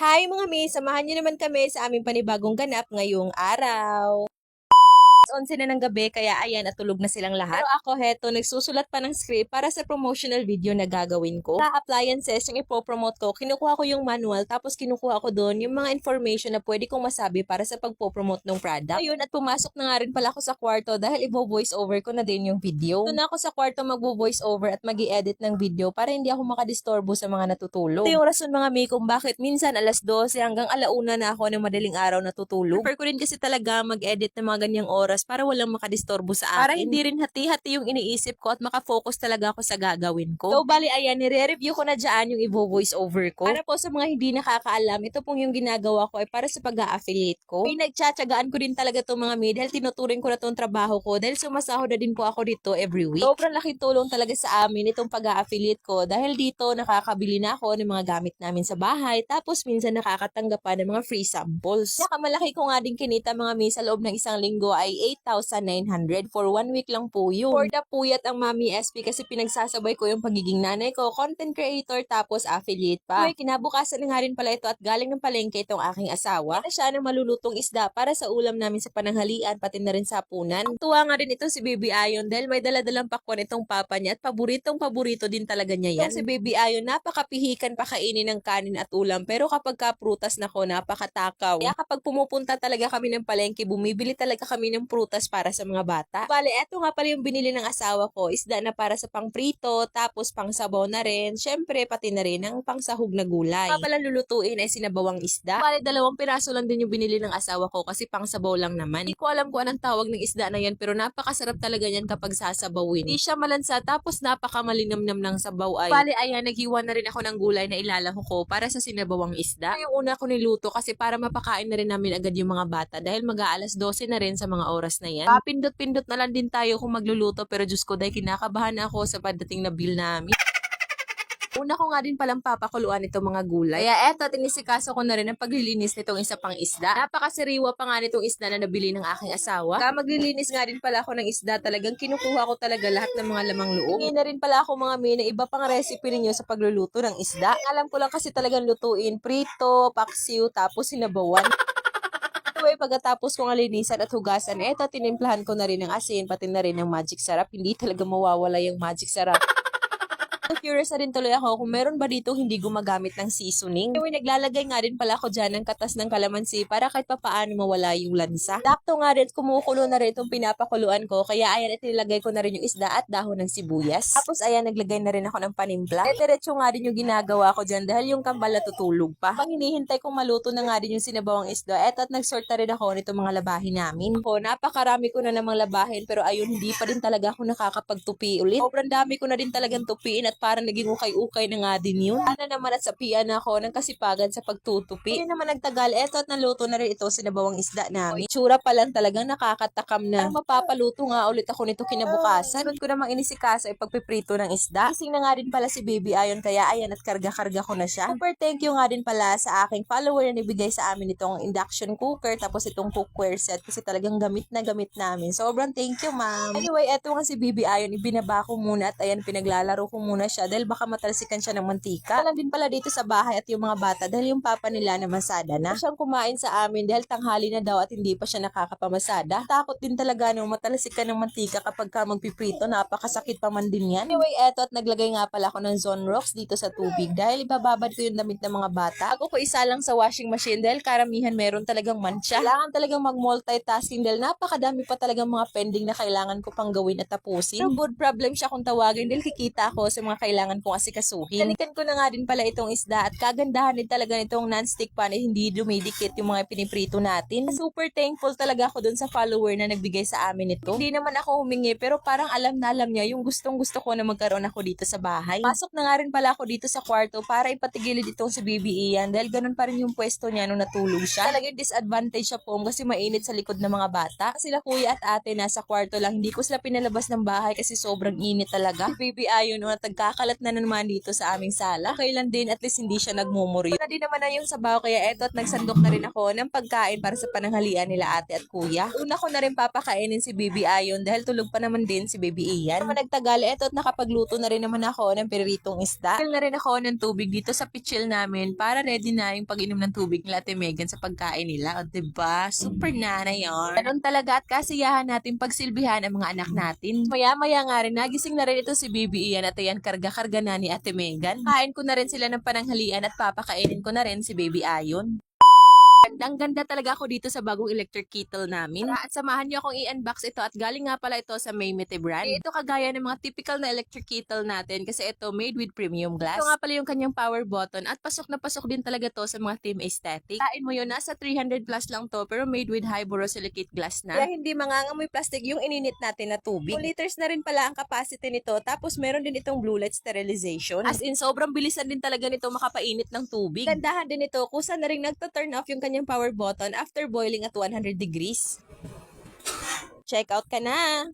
Hi mga mi, samahan niyo naman kami sa aming panibagong ganap ngayong araw. 11 na ng gabi kaya ayan at tulog na silang lahat. Pero ako heto, nagsusulat pa ng script para sa promotional video na gagawin ko. Sa appliances yung ipopromote ko, kinukuha ko yung manual tapos kinukuha ko doon yung mga information na pwede kong masabi para sa pagpopromote ng product. Ayun at pumasok na nga rin pala ako sa kwarto dahil i-voice over ko na din yung video. Doon ako sa kwarto magvo-voice over at mag-i-edit ng video para hindi ako makadistorbo sa mga natutulog. Ito yung rason mga mi kung bakit minsan alas 12 hanggang alauna na ako ng madaling araw natutulog. Prefer ko rin kasi talaga mag-edit ng mga ganyang oras para walang makadistorbo sa akin. Para hindi rin hati-hati yung iniisip ko at makafocus talaga ako sa gagawin ko. So, bali, ayan, nire-review ko na dyan yung i-voice over ko. Para po sa mga hindi nakakaalam, ito pong yung ginagawa ko ay para sa pag-a-affiliate ko. Pinagtsatsagaan ko din talaga itong mga dahil tinuturing ko na itong trabaho ko dahil sumasahod na din po ako dito every week. Sobrang laking tulong talaga sa amin itong pag-a-affiliate ko dahil dito nakakabili na ako ng mga gamit namin sa bahay tapos minsan nakakatanggap pa ng mga free samples. Saka malaki ko nga din kinita mga mi sa loob ng isang linggo ay 8,900 for 1 week lang po yun. For the puyat ang Mami SP kasi pinagsasabay ko yung pagiging nanay ko, content creator tapos affiliate pa. May kinabukasan na nga rin pala ito at galing ng palengke itong aking asawa. Kaya siya ng malulutong isda para sa ulam namin sa pananghalian pati na rin sa hapunan. Tuwa nga rin ito si Baby Ayon dahil may daladalang pakwan itong papa niya at paborito din talaga niya yan. Si Baby Ayon napakapihikan pa kainin ng kanin at ulam pero kapag kaprutas nako napakatakaw. Kaya kapag pumupunta talaga kami ng palengke bumibili talaga kami ng prutas para sa mga bata. Bale, eto nga pala yung binili ng asawa ko, isda na para sa pangprito, tapos pangsabaw na rin, syempre pati na rin ang pangsahog na gulay. Pala lulutuin ay sinabawang isda. Bale, 2 piraso lang din yung binili ng asawa ko kasi pangsabaw lang naman. Hindi ko alam kung anong tawag ng isda na yan pero napakasarap talaga yan kapag sasabawin. Hindi siya malansa tapos napakamalinamnam ng sabaw ay. Bale, ayan, naghiwa na rin ako ng gulay na ilalaho ko para sa sinabawang isda. Yung una ko niluto kasi para mapakain na rin namin agad yung mga bata dahil mag-aalas 12 na rin sa mga oras na yan. Pindot-pindot na lang din tayo kung magluluto pero Diyos ko dahil kinakabahan ako sa pagdating na bill namin. Una ko nga din palang papakuluan itong mga gulay. Kaya eto, tinisikaso ko na rin ang paglilinis nitong isa pang isda. Napakasariwa pa nga nitong isda na nabili ng aking asawa. Kaya maglilinis nga din pala ako ng isda talagang kinukuha ko talaga lahat ng mga lamang loob. Hindi na rin pala ako mga may na iba pang recipe ninyo sa pagluluto ng isda. Alam ko lang kasi talagang lutuin, prito, paksiw, tapos sinabawan. Anyway, pagkatapos kong alinisan at hugasan, eto, tinimplahan ko na rin ng asin, pati na rin ng magic sarap. Hindi talaga mawawala yung magic sarap. Curious na rin tuloy ako kung meron ba dito hindi gumagamit ng seasoning. Anyway, naglalagay nga rin pala ako dyan ng katas ng kalamansi para kahit papaano mawala yung lansa. Sakto nga rin, kumukulo na rin itong pinapakuluan ko. Kaya ayan, itinilagay ko na rin yung isda at dahon ng sibuyas. Tapos ayan, naglagay na rin ako ng panimpla. Diretso nga rin yung ginagawa ko dyan dahil yung kambal natutulog pa. Pag hinihintay kong maluto na nga rin yung sinabawang isda, eto at nag-sort na rin ako nitong mga labahin namin. Napakarami ko na namang labahin pero ayun, hindi pa rin talaga ako nakakapagtupi ulit. Sobrang dami ko na din talagang tupiin at parang naging ukay-ukay na nga din yun. Sana naman at sapian ako ng kasipagan sa pagtutupi. Hindi naman nagtagal, eto at naluto na rin ito sinabawang isda namin. Itsura pa lang talagang nakakatakam na. Parang mapapaluto nga ulit ako nito kinabukasan. Sunod ko namang inisikaso ay pagpiprito ng isda. Gising na nga din pala si Baby Ayon kaya ayan at karga-karga ko na siya. Super thank you nga din pala sa aking follower na nibigay sa amin itong induction cooker tapos itong cookware set kasi talagang gamit na gamit namin. Sobrang thank you, ma'am. Anyway, eto nga si Baby Ayon, ibinaba ko muna at ayan pinaglalaro ko muna siya dahil baka matalsikan siya ng mantika. Alam din pala dito sa bahay at yung mga bata dahil yung papa nila na masada na. Siyang kumain sa amin dahil tanghali na daw at hindi pa siya nakakapamasada. Takot din talaga nung matalsikan ng mantika kapag ka magpiprito, napakasakit pa man din yan. Anyway, eto at naglagay nga pala ako ng Zonrox dito sa tubig dahil ibababad ko yung damit ng mga bata. Ako ko isa lang sa washing machine dahil karamihan meron talagang mancha. Kailangan talagang mag-multitasking dahil napakadami pa talagang mga pending na kailangan ko pang gawin at tapusin. So, good problem siya kung tawagin dahil kikita ako sa mga kailangan kong asikasuhin. Kalikan ko na nga din pala itong isda at kagandahan din talaga nitong non-stick pan hindi dumidikit yung mga piniprito natin. Super thankful talaga ako dun sa follower na nagbigay sa amin ito. Hindi naman ako humingi pero parang alam na alam niya yung gustong gusto ko na magkaroon ako dito sa bahay. Pasok na nga rin pala ako dito sa kwarto para ipatigilid itong si Baby Ian dahil ganun pa rin yung pwesto niya nung natulog siya. Talagang disadvantage siya po kasi mainit sa likod ng mga bata. Sila kuya at ate nasa kwarto lang. Hindi ko sila pinalabas ng bahay kasi sobrang init talaga. Si Baby Ayon nung nagkakalat na naman dito sa aming sala. Kailan din at least hindi siya nagmumuri. Na din naman na yung sabaw kaya eto at nagsandok na rin ako ng pagkain para sa pananghalian nila ate at kuya. Una ko na rin papakainin si Baby Ayon dahil tulog pa naman din si Baby Ian. Naman nagtagal eto at nakapagluto na rin naman ako ng piritong isda. Fill na rin ako ng tubig dito sa pichil namin para ready na yung pag-inom ng tubig nila Ate Megan sa pagkain nila. O diba? Super nanay yun. Ganun talaga at kasiyahan natin pagsilbihan ang mga anak natin. Maya-maya nga rin, nagising na rin ito si Baby Ian at ayan, karga-karga na ni Ate Megan. Kain ko na rin sila ng pananghalian at papakainin ko na rin si Baby Ayon. Ang ganda talaga ako dito sa bagong electric kettle namin. At samahan niyo akong i-unbox ito at galing nga pala ito sa Maymete brand. Ito kagaya ng mga typical na electric kettle natin kasi ito made with premium glass. Ito nga pala yung kanyang power button at pasok na pasok din talaga to sa mga team aesthetic. Kain mo yun, nasa 300 plus lang to pero made with high borosilicate glass na. Kaya hindi mangangamoy plastic yung ininit natin na tubig. 2 liters na rin pala ang capacity nito tapos meron din itong blue light sterilization. As in, sobrang bilisan din talaga nito makapainit ng tubig. Gandahan din ito kung saan na rin nagto-turn off yung kanyang power button after boiling at 100 degrees. Check out ka na!